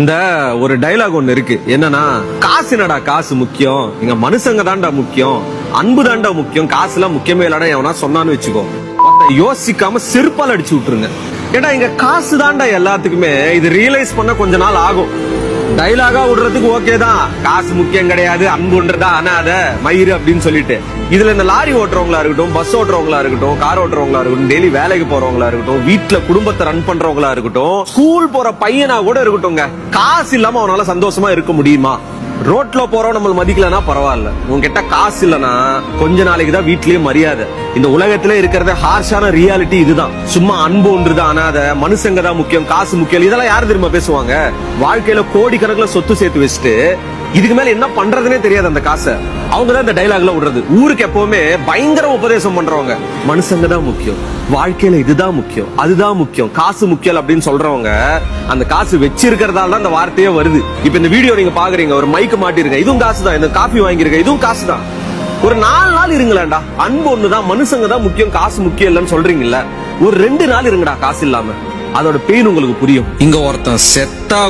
இந்த ஒரு டைலாக் ஒண்ணு இருக்கு, என்னன்னா காசுனடா காசு முக்கியம், இங்க மனுஷங்க தான்டா முக்கியம், அன்பு தான்டா முக்கியம், காசுலாம் முக்கியமே இல்லடா எவனா சொன்னான்னு வச்சுக்கோ, யோசிக்காம செருப்பால் அடிச்சு விட்டுருங்க. ஏடா இங்க காசு தான்டா எல்லாத்துக்குமே. இது ரியலைஸ் பண்ண கொஞ்ச நாள் ஆகும். டைலாகா விடுறதுக்கு ஓகே தான், காசு முக்கியம் கிடையாது, அன்புன்றதா அனாத மயிறு அப்படின்னு சொல்லிட்டு. இதுல இந்த லாரி ஓட்டுறவங்களா இருக்கட்டும், பஸ் ஓட்டுறவங்களா இருக்கட்டும், கார் ஓட்டுறவங்களா இருக்கட்டும், டெய்லி வேலைக்கு போறவங்களா இருக்கட்டும், வீட்டுல குடும்பத்தை ரன் பண்றவங்களா இருக்கட்டும், ஸ்கூல் போற பையனா கூட இருக்கட்டும்ங்க, காசு இல்லாம அவனால சந்தோஷமா இருக்க முடியுமா? ரோட்ல போறோம் நம்மள மதிக்கலனா பரவாயில்ல, உங்ககிட்ட காசு இல்லனா கொஞ்ச நாளைக்கு தான் வீட்லயே மரியாதை. இந்த உலகத்திலே இருக்கிறத ஹார்ஷான ரியாலிட்டி இதுதான். சும்மா அன்பு ஒன்றுதான் அனாத, மனுஷங்க தான் முக்கியம், காசு முக்கியம், இதெல்லாம் யாரு தெரியுமா பேசுவாங்க? வாழ்க்கையில கோடிக்கணக்கில் சொத்து சேர்த்து வச்சுட்டு இதுக்கு மேல என்ன பண்றதுனே தெரியாது அந்த காசை. அவங்கதான் இந்த டைலாக்ல விடுறது. ஊருக்கு எப்பவுமே பயங்கர உபதேசம் பண்றவங்க, மனுஷங்க தான் முக்கியம், வாழ்க்கையில இதுதான் முக்கியம், அதுதான் முக்கியம், காசு முக்கியம் அப்படின்னு சொல்றவங்க அந்த காசு வச்சிருக்கிறதால தான் அந்த வார்த்தையே வருது. இப்ப இந்த வீடியோ நீங்க பாக்குறீங்க, ஒரு மைக் மாட்டிருங்க, இதுவும் காசு தான், இந்த காஃபி வாங்கிருக்க இதுவும் காசு தான். ஒரு 4 நாள் இருங்களேன்டா, அன்பு ஒண்ணுதான், மனுஷங்க தான் முக்கியம், காசு முக்கியம் இல்லன்னு சொல்றீங்கல்ல, ஒரு 2 நாள் இருங்கடா காசு இல்லாம, அதோட பெயின் உங்களுக்கு புரியும். இங்க ஒருத்தன் செத்தா